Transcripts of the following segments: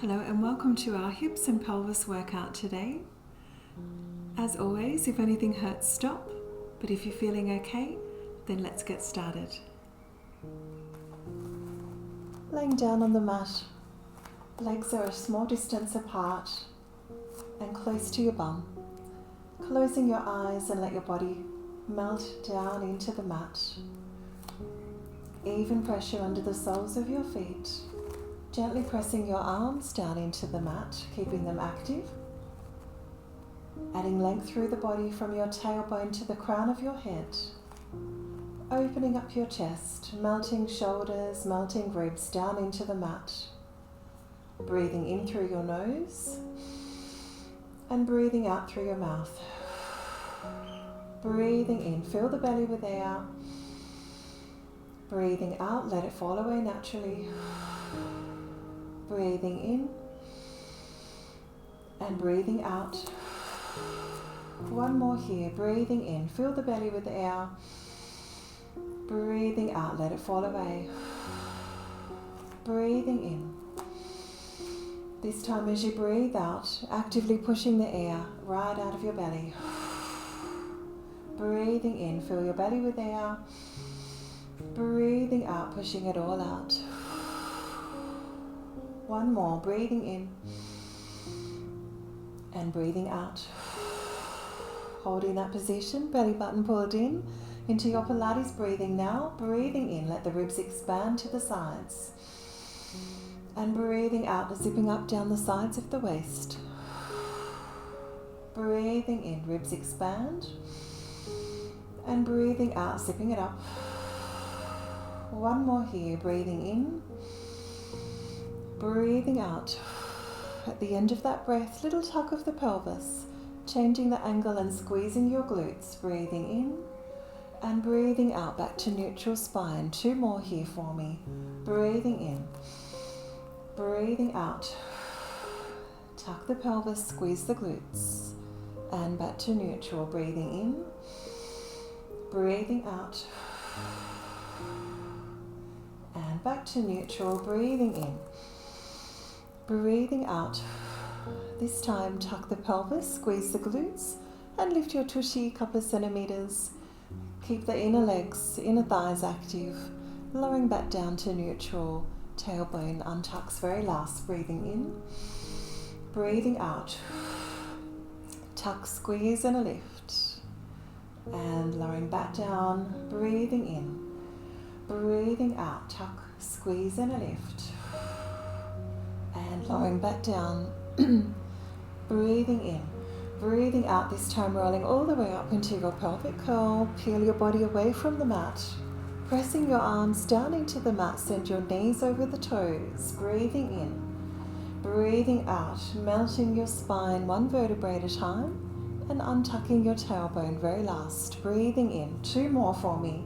Hello and welcome to our hips and pelvis workout today. As always, if anything hurts, stop. But if you're feeling okay, then let's get started. Laying down on the mat, legs are a small distance apart and close to your bum. Closing your eyes and let your body melt down into the mat. Even pressure under the soles of your feet. Gently pressing your arms down into the mat, keeping them active. Adding length through the body from your tailbone to the crown of your head. Opening up your chest, melting shoulders, melting ribs down into the mat. Breathing in through your nose and breathing out through your mouth. Breathing in, fill the belly with air. Breathing out, let it fall away naturally. Breathing in and breathing out. One more here, breathing in, fill the belly with air. Breathing out, let it fall away. Breathing in. This time as you breathe out, actively pushing the air right out of your belly. Breathing in, fill your belly with air. Breathing out, pushing it all out. One more, breathing in and breathing out. Holding that position, belly button pulled in into your Pilates breathing now. Breathing in, let the ribs expand to the sides. And breathing out, zipping up down the sides of the waist. Breathing in, ribs expand. And breathing out, zipping it up. One more here, breathing in. Breathing out. At the end of that breath, little tuck of the pelvis, changing the angle and squeezing your glutes. Breathing in and breathing out back to neutral spine. Two more here for me. Breathing in, breathing out. Tuck the pelvis, squeeze the glutes and back to neutral. Breathing in, breathing out and back to neutral. Breathing in. Breathing out. This time tuck the pelvis, squeeze the glutes and lift your tushy a couple of centimeters. Keep the inner legs, inner thighs active, lowering back down to neutral. Tailbone untucks very last. Breathing in, breathing out. Tuck, squeeze and a lift. And lowering back down, breathing in, breathing out. Tuck, squeeze and a lift. And lowering back down, breathing in, breathing out, this time rolling all the way up into your pelvic curl. Peel your body away from the mat, pressing your arms down into the mat, send your knees over the toes. Breathing in, breathing out, melting your spine one vertebrae at a time and untucking your tailbone very last. Breathing in, two more for me.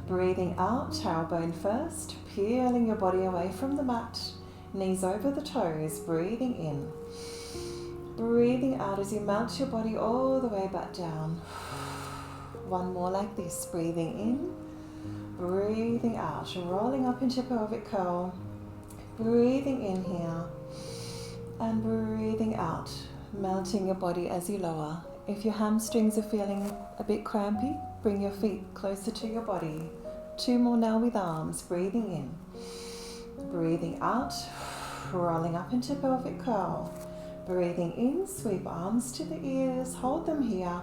Breathing out, tailbone first, peeling your body away from the mat. Knees over the toes, breathing in. Breathing out as you melt your body all the way back down. One more like this, breathing in, breathing out, rolling up into pelvic curl. Breathing in here and breathing out, melting your body as you lower. If your hamstrings are feeling a bit crampy, bring your feet closer to your body. Two more now with arms, breathing in. Breathing out, rolling up into pelvic curl. Breathing in, sweep arms to the ears, hold them here.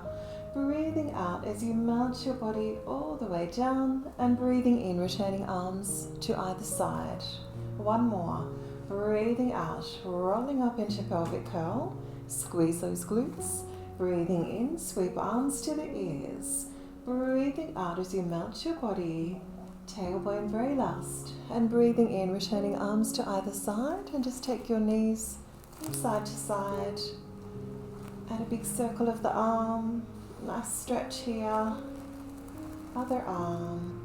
Breathing out as you melt your body all the way down and breathing in, returning arms to either side. One more. Breathing out, rolling up into pelvic curl. Squeeze those glutes. Breathing in, sweep arms to the ears. Breathing out as you melt your body. Tailbone very last, and breathing in, returning arms to either side, and just take your knees from side to side. Add a big circle of the arm, nice stretch here. Other arm.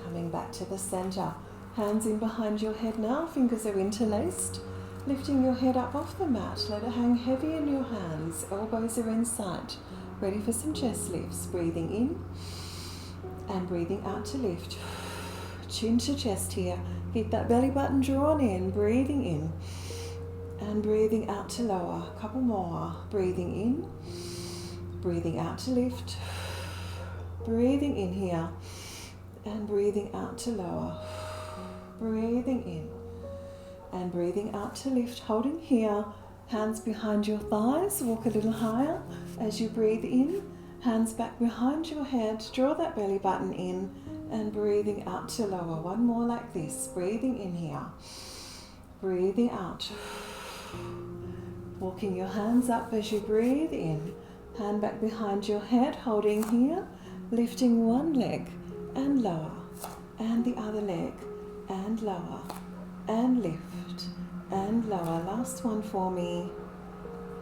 Coming back to the center, hands in behind your head now, fingers are interlaced. Lifting your head up off the mat, let it hang heavy in your hands, elbows are in sight. Ready for some chest lifts, breathing in. And breathing out to lift. Chin to chest here. Keep that belly button drawn in, breathing in and breathing out to lower. A couple more. Breathing in, breathing out to lift, breathing in here and breathing out to lower. Breathing in and breathing out to lift, holding here. Hands behind your thighs, walk a little higher as you breathe in. Hands back behind your head, draw that belly button in and breathing out to lower. One more like this, breathing in here, breathing out. Walking your hands up as you breathe in. Hand back behind your head, holding here, lifting one leg and lower and the other leg and lower and lift and lower. Last one for me.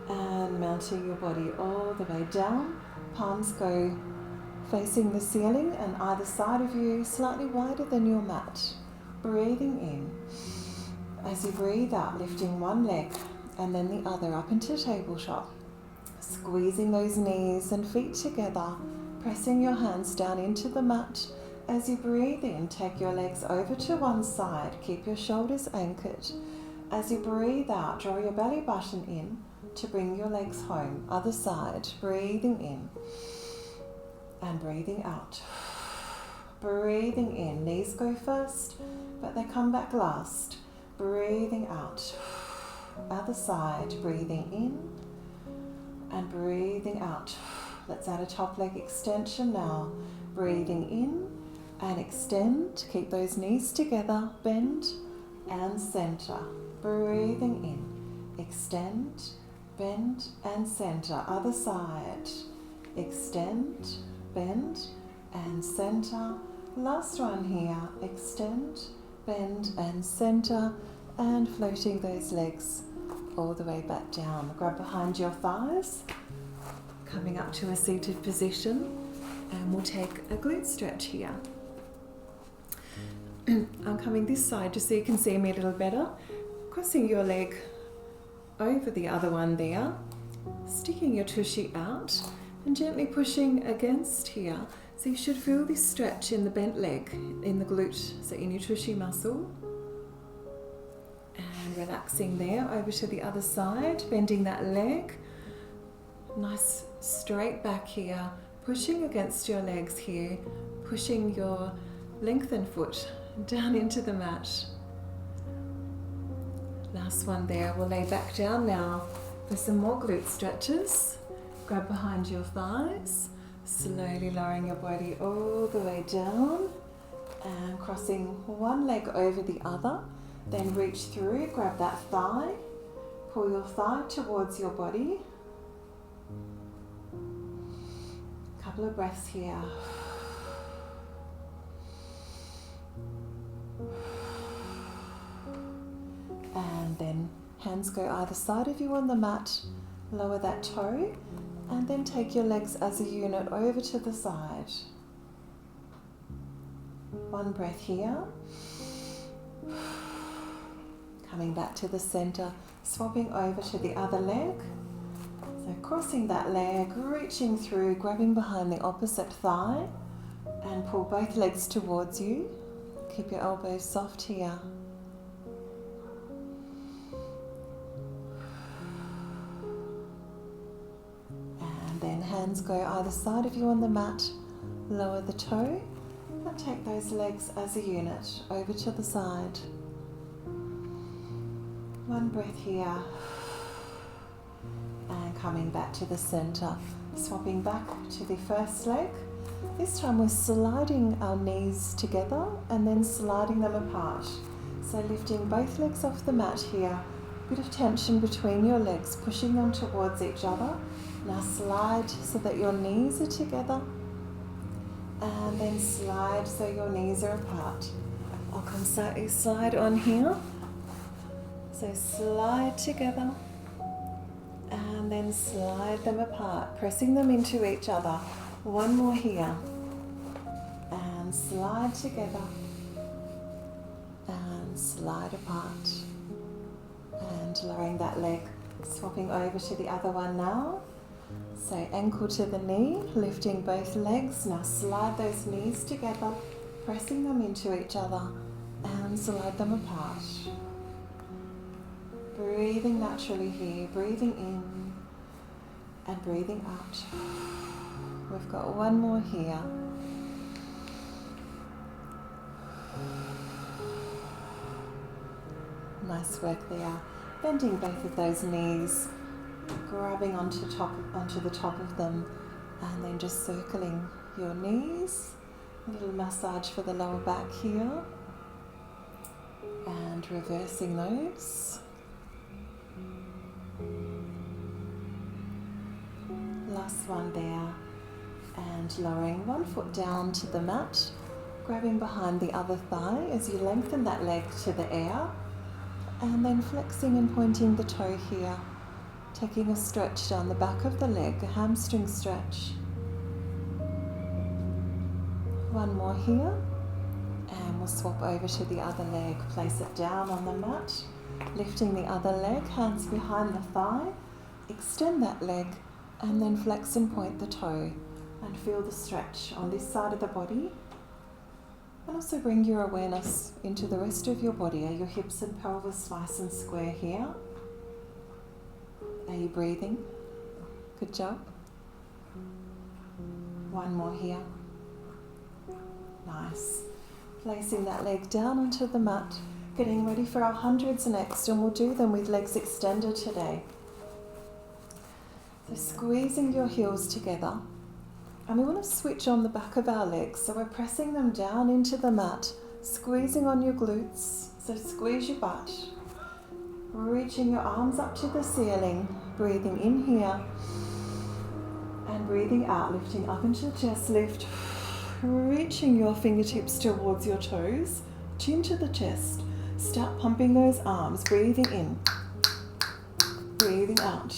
And mounting your body all the way down. Palms go facing the ceiling and either side of you, slightly wider than your mat. Breathing in. As you breathe out, lifting one leg and then the other up into tabletop. Squeezing those knees and feet together. Pressing your hands down into the mat. As you breathe in, take your legs over to one side. Keep your shoulders anchored. As you breathe out, draw your belly button in to bring your legs home. Other side, breathing in and breathing out. Breathing in, knees go first, but they come back last. Breathing out. Other side, breathing in and breathing out. Let's add a top leg extension now. Breathing in and extend. Keep those knees together, bend and center. Breathing in, extend, bend and center. Other side, extend, bend and center. Last one here, extend, bend and center, and floating those legs all the way back down. Grab behind your thighs, coming up to a seated position, and we'll take a glute stretch here. I'm coming this side just so you can see me a little better. Crossing your leg over the other one there, sticking your tushy out and gently pushing against here. So you should feel this stretch in the bent leg, in the glute, so in your tushy muscle. And relaxing there, over to the other side, bending that leg. Nice straight back here, pushing against your legs here, pushing your lengthened foot down into the mat. Last one there, we'll lay back down now for some more glute stretches. Grab behind your thighs, slowly lowering your body all the way down and crossing one leg over the other. Then reach through, grab that thigh, pull your thigh towards your body. Couple of breaths here. And then hands go either side of you on the mat, lower that toe, and then take your legs as a unit over to the side. One breath here. Coming back to the center, swapping over to the other leg. So crossing that leg, reaching through, grabbing behind the opposite thigh, and pull both legs towards you. Keep your elbows soft here. And then hands go either side of you on the mat, lower the toe, and take those legs as a unit over to the side. One breath here. And coming back to the center, swapping back to the first leg. This time we're sliding our knees together and then sliding them apart. So lifting both legs off the mat here, bit of tension between your legs, pushing them towards each other. Now slide so that your knees are together and then slide so your knees are apart. I'll come slightly slide on here. So slide together and then slide them apart, pressing them into each other. One more here. And slide together and slide apart. And lowering that leg, swapping over to the other one now. So ankle to the knee, lifting both legs. Now slide those knees together, pressing them into each other. and slide them apart. Breathing naturally here, breathing in and breathing out. We've got one more here. Nice work there. Bending both of those knees, grabbing onto the top of them, and then just circling your knees. A little massage for the lower back here. And reversing those. Last one there. And lowering one foot down to the mat, grabbing behind the other thigh as you lengthen that leg to the air, and then flexing and pointing the toe here, taking a stretch down the back of the leg, a hamstring stretch. One more here, and we'll swap over to the other leg. Place it down on the mat, lifting the other leg, hands behind the thigh, extend that leg, and then flex and point the toe, and feel the stretch on this side of the body. And also bring your awareness into the rest of your body. Are your hips and pelvis nice and square here? Are you breathing? Good job. One more here. Nice. Placing that leg down onto the mat, getting ready for our hundreds next, and we'll do them with legs extended today. So squeezing your heels together, and we want to switch on the back of our legs, so we're pressing them down into the mat, squeezing on your glutes, so squeeze your butt, reaching your arms up to the ceiling, breathing in here, and breathing out, lifting up into the chest lift, reaching your fingertips towards your toes, chin to the chest, start pumping those arms, breathing in, breathing out,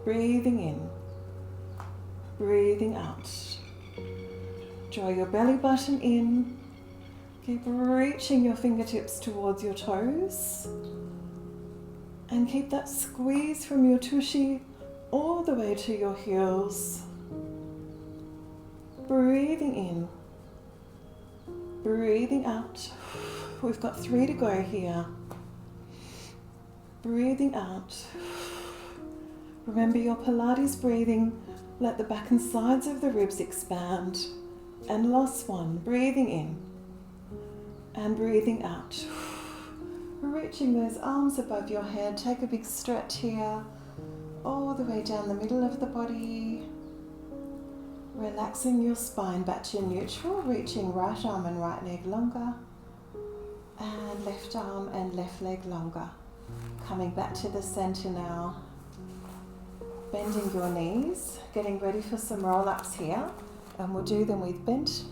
breathing in, breathing out. Draw your belly button in, keep reaching your fingertips towards your toes, and keep that squeeze from your tushy all the way to your heels. Breathing in, breathing out. We've got 3 to go here. Breathing out. Remember your Pilates breathing. Let the back and sides of the ribs expand. And last one, breathing in and breathing out. Reaching those arms above your head. Take a big stretch here, all the way down the middle of the body. Relaxing your spine back to neutral, reaching right arm and right leg longer, and left arm and left leg longer. Coming back to the center now. Bending your knees, getting ready for some roll-ups here, and we'll do them with bent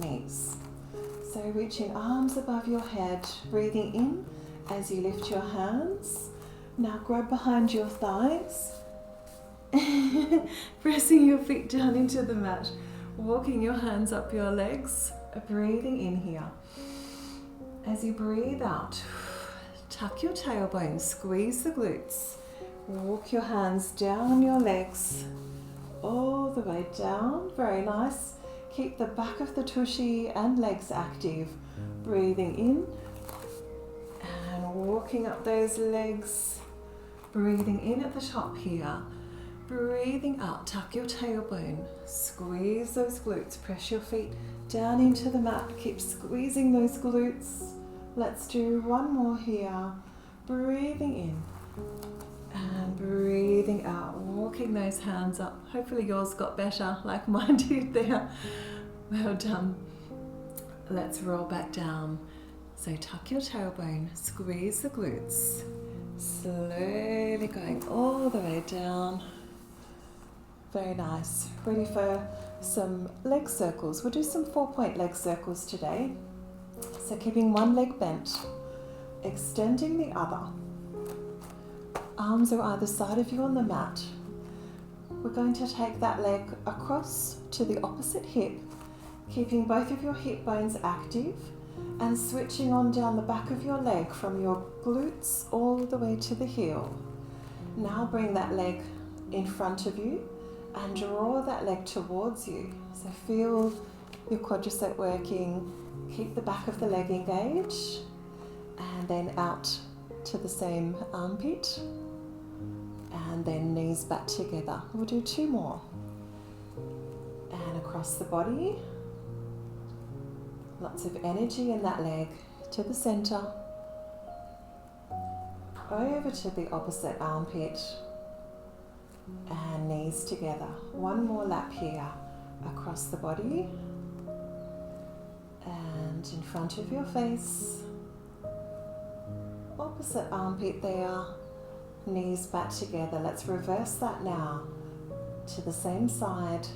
knees. So reaching arms above your head, breathing in as you lift your hands. Now grab behind your thighs, pressing your feet down into the mat, walking your hands up your legs, breathing in here. As you breathe out, tuck your tailbone, squeeze the glutes, walk your hands down your legs, all the way down, very nice. Keep the back of the tushy and legs active, breathing in and walking up those legs, breathing in at the top here. Breathing out, tuck your tailbone, squeeze those glutes, press your feet down into the mat, keep squeezing those glutes. Let's do one more here. Breathing in and breathing out, walking those hands up. Hopefully yours got better like mine did there. Well done. Let's roll back down. So tuck your tailbone, squeeze the glutes, slowly going all the way down. Very nice. Ready for some leg circles. We'll do some 4-point leg circles today. So keeping one leg bent, extending the other. Arms are either side of you on the mat. We're going to take that leg across to the opposite hip, keeping both of your hip bones active and switching on down the back of your leg from your glutes all the way to the heel. Now bring that leg in front of you and draw that leg towards you. So feel your quadricep working. Keep the back of the leg engaged, and then out to the same armpit, and then knees back together. We'll do 2 more. And across the body, lots of energy in that leg, to the center, over to the opposite armpit, and knees together. 1 more lap here, across the body, and in front of your face, opposite armpit there, knees back together. Let's reverse that now, to the same side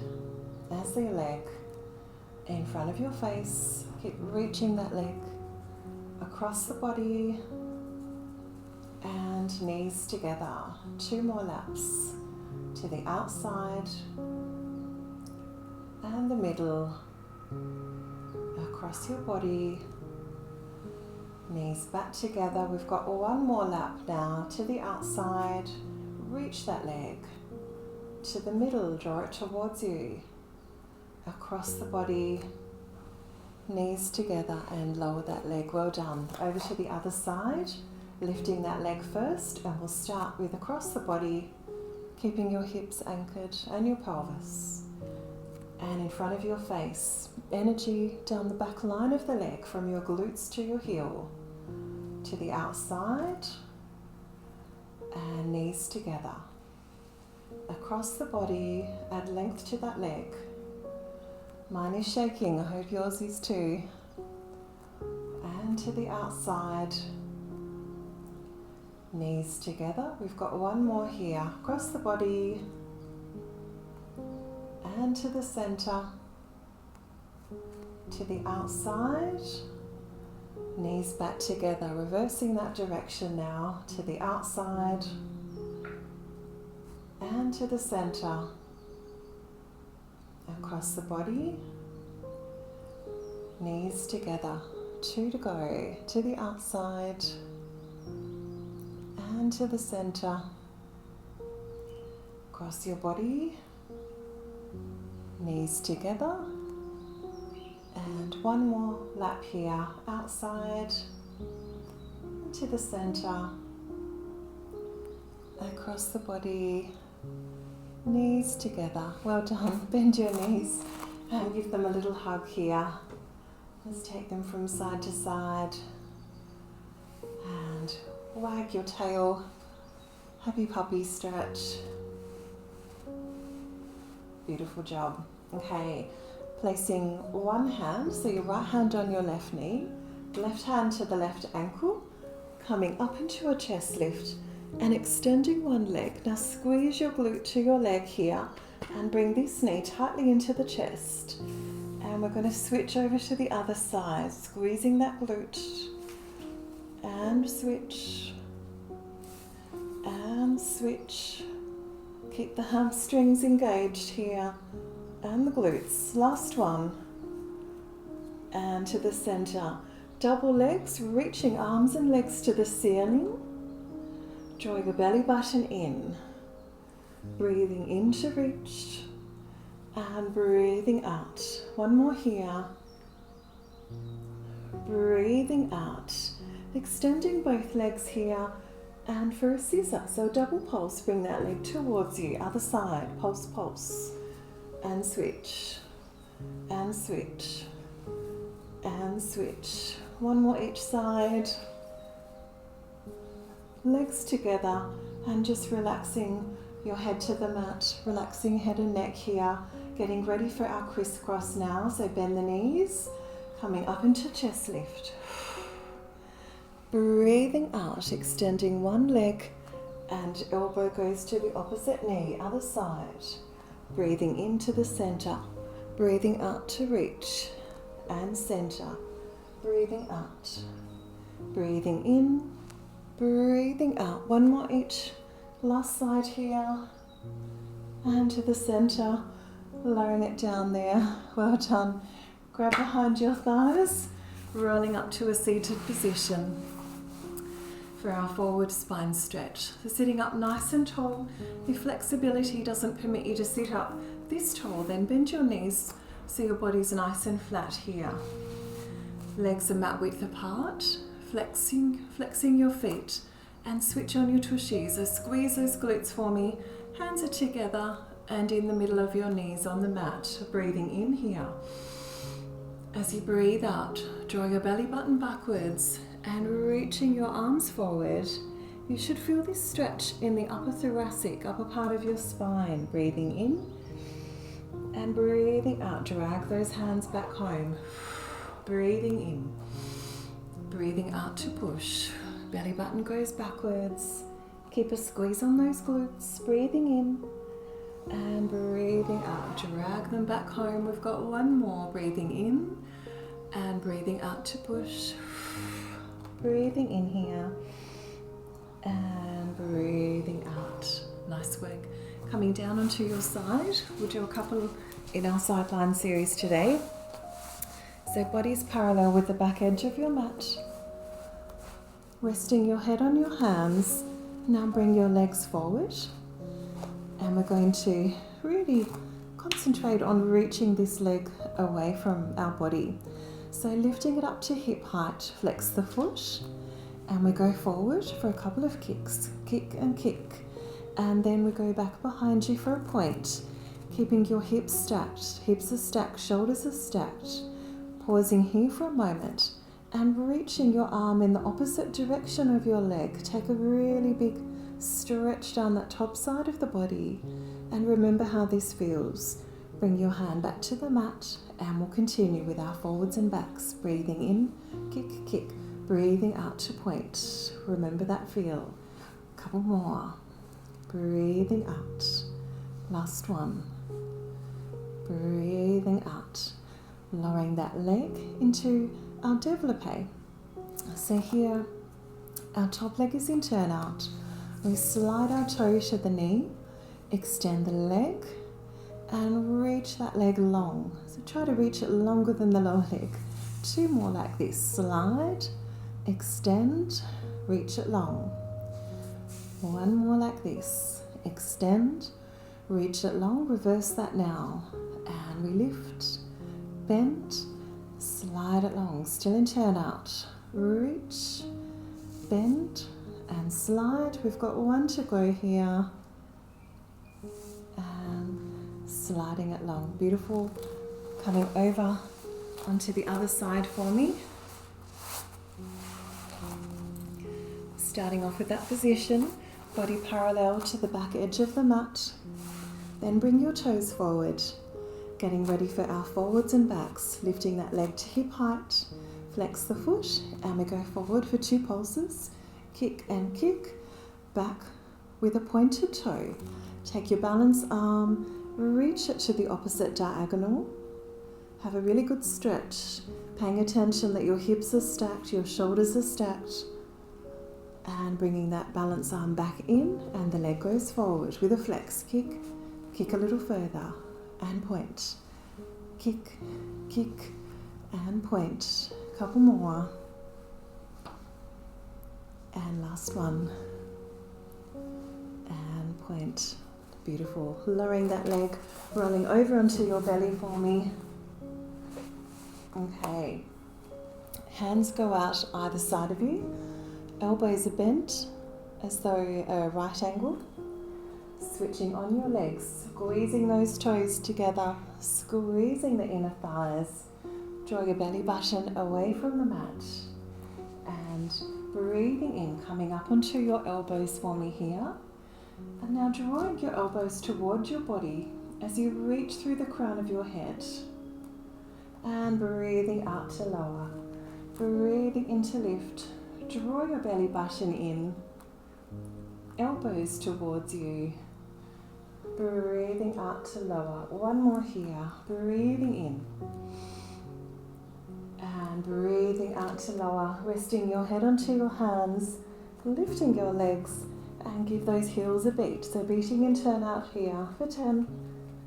as the leg, in front of your face. Keep reaching that leg across the body, and knees together. 2 more laps, to the outside and the middle, across your body, knees back together. We've got 1 more lap now, to the outside. Reach that leg to the middle, draw it towards you, across the body, knees together, and lower that leg. Well done. Over to the other side, lifting that leg first, and we'll start with across the body, keeping your hips anchored and your pelvis. And in front of your face, energy down the back line of the leg, from your glutes to your heel, to the outside, and knees together. Across the body, add length to that leg. Mine is shaking, I hope yours is too. And to the outside, knees together. We've got 1 more here, across the body, and to the center, to the outside, knees back together. Reversing that direction now, to the outside, and to the center, across the body, knees together. 2 to go, to the outside, and to the center, across your body, knees together, and 1 more lap here, outside, to the center, across the body, knees together. Well done. Bend your knees and give them a little hug here. Let's take them from side to side, and wag your tail. Happy puppy stretch. Beautiful job. Okay, placing 1 hand, so your right hand on your left knee, left hand to the left ankle, coming up into a chest lift and extending 1 leg. Now squeeze your glute to your leg here and bring this knee tightly into the chest. And we're going to switch over to the other side, squeezing that glute, and switch, and switch. Keep the hamstrings engaged here, and the glutes. Last one, and to the center. Double legs, reaching arms and legs to the ceiling. Draw your belly button in, breathing in to reach, and breathing out. 1 more here, breathing out, extending both legs here, and for a scissor, so double pulse, bring that leg towards you, other side, pulse, pulse, and switch, and switch, and switch. 1 more each side, legs together, and just relaxing your head to the mat, relaxing head and neck here, getting ready for our crisscross now, so bend the knees, coming up into chest lift. Breathing out, extending 1 leg, and elbow goes to the opposite knee, other side. Breathing into the center, breathing out to reach, and center. Breathing out, breathing in, breathing out. 1 more each, last side here, and to the center, lowering it down there. Well done. Grab behind your thighs, rolling up to a seated position for our forward spine stretch. So sitting up nice and tall. If flexibility doesn't permit you to sit up this tall, then bend your knees So your body's nice and flat here. Legs are mat width apart, flexing your feet, and switch on your tushies. So squeeze those glutes for me. Hands are together and in the middle of your knees on the mat. Breathing in here. As you breathe out, draw your belly button backwards and reaching your arms forward. You should feel this stretch in the upper thoracic, upper part of your spine. Breathing in and breathing out. Drag those hands back home. Breathing in. Breathing out to push. Belly button goes backwards. Keep a squeeze on those glutes. Breathing in and breathing out. Drag them back home. We've got one more. Breathing in and breathing out to push. Breathing in here and breathing out. Nice work. Coming down onto your side. We'll do a couple in our sideline series today. So body's parallel with the back edge of your mat. Resting your head on your hands. Now bring your legs forward. And we're going to really concentrate on reaching this leg away from our body. So lifting it up to hip height, flex the foot, and we go forward for a couple of kicks. Kick and kick. And then we go back behind you for a point, keeping your hips stacked. Hips are stacked, shoulders are stacked. Pausing here for a moment and reaching your arm in the opposite direction of your leg. Take a really big stretch down that top side of the body and remember how this feels. Bring your hand back to the mat and we'll continue with our forwards and backs. Breathing in, kick, kick. Breathing out to point. Remember that feel. Couple more. Breathing out. Last one. Breathing out. Lowering that leg into our développé. So here, our top leg is in turnout. We slide our toe to the knee, extend the leg, and reach that leg long. So try to reach it longer than the lower leg. Two more like this. Slide, extend, reach it long. One more like this. Extend, reach it long. Reverse that now. And we lift, bend, slide it long. Still in turnout. Reach, bend, and slide. We've got one to go here. And sliding it long. Beautiful. Coming over onto the other side for me. Starting off with that position, body parallel to the back edge of the mat. Then bring your toes forward. Getting ready for our forwards and backs. Lifting that leg to hip height. Flex the foot and we go forward for 2 pulses. Kick and kick. Back with a pointed toe. Take your balance arm, reach it to the opposite diagonal. Have a really good stretch. Paying attention that your hips are stacked, your shoulders are stacked. And bringing that balance arm back in and the leg goes forward with a flex. Kick, kick a little further and point. Kick, kick and point. Couple more. And last one. And point. Beautiful. Lowering that leg, rolling over onto your belly for me. Okay. Hands go out either side of you. Elbows are bent as though a right angle. Switching on your legs, squeezing those toes together, squeezing the inner thighs. Draw your belly button away from the mat. And breathing in, coming up onto your elbows for me here. And now drawing your elbows towards your body as you reach through the crown of your head. And breathing out to lower. Breathing in to lift. Draw your belly button in. Elbows towards you. Breathing out to lower. One more here. Breathing in. And breathing out to lower. Resting your head onto your hands. Lifting your legs. And give those heels a beat. So beating in turn out here for 10,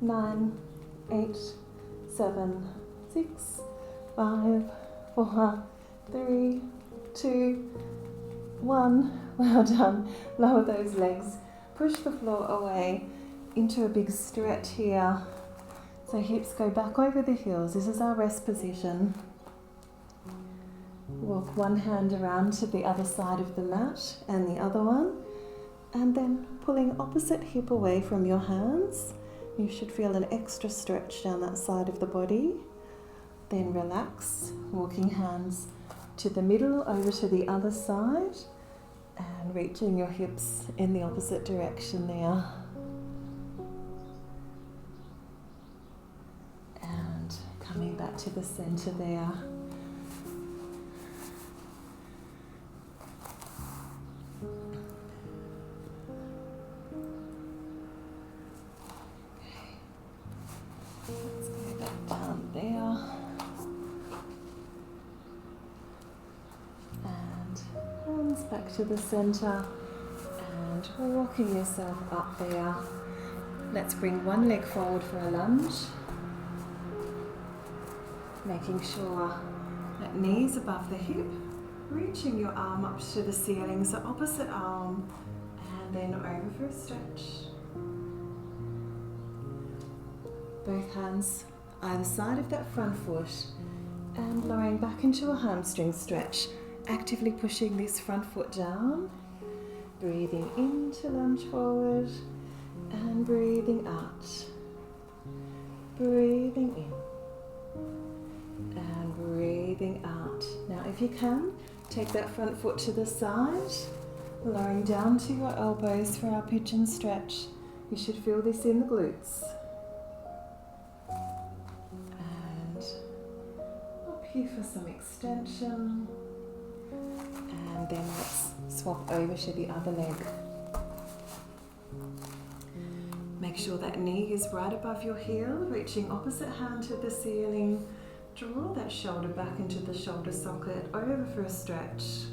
9, 8, 7, 6, 5, 4, 3, 2, 1. Well done. Lower those legs. Push the floor away into a big stretch here. So hips go back over the heels. This is our rest position. Walk one hand around to the other side of the mat and the other one, and then pulling opposite hip away from your hands. You should feel an extra stretch down that side of the body. Then relax, walking hands to the middle, over to the other side, and reaching your hips in the opposite direction there. And coming back to the center there. Let's go back down there. And hands back to the center and walking yourself up there. Let's bring one leg forward for a lunge. Making sure that knee's above the hip, reaching your arm up to the ceiling, so opposite arm, and then over for a stretch. Both hands either side of that front foot and lowering back into a hamstring stretch, actively pushing this front foot down, breathing in to lunge forward and breathing out. Breathing in and breathing out. Now if you can, take that front foot to the side, lowering down to your elbows for our pigeon stretch. You should feel this in the glutes. And up here for some extension. And then let's swap over to the other leg. Make sure that knee is right above your heel, reaching opposite hand to the ceiling. Draw that shoulder back into the shoulder socket, over for a stretch.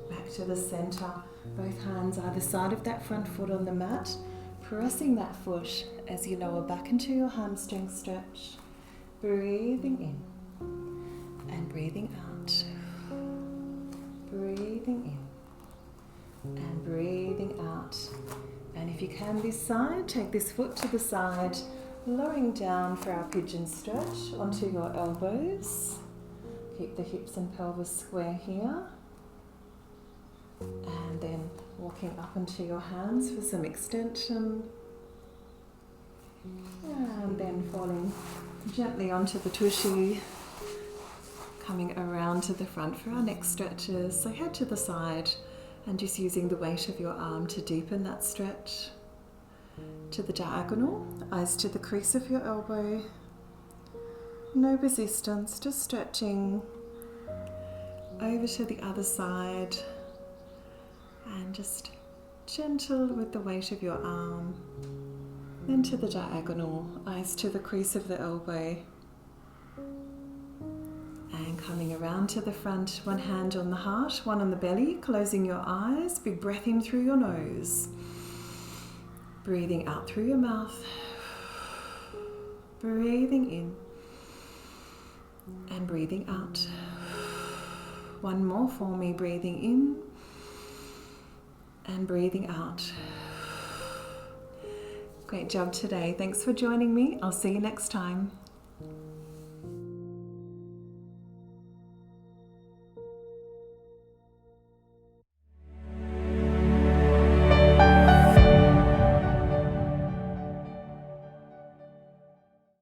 Back to the center, both hands either side of that front foot on the mat, pressing that foot as you lower back into your hamstring stretch. Breathing in and breathing out. Breathing in and breathing out. And if you can this side, take this foot to the side, lowering down for our pigeon stretch onto your elbows. Keep the hips and pelvis square here. And then walking up into your hands for some extension. And then falling gently onto the tushy. Coming around to the front for our next stretches. So head to the side and just using the weight of your arm to deepen that stretch. To the diagonal, eyes to the crease of your elbow. No resistance, just stretching. Over to the other side. And just gentle with the weight of your arm. Then to the diagonal, eyes to the crease of the elbow. And coming around to the front, one hand on the heart, one on the belly, closing your eyes, big breath in through your nose. Breathing out through your mouth. Breathing in. And breathing out. One more for me, breathing in. And breathing out. Great job today. Thanks for joining me. I'll see you next time.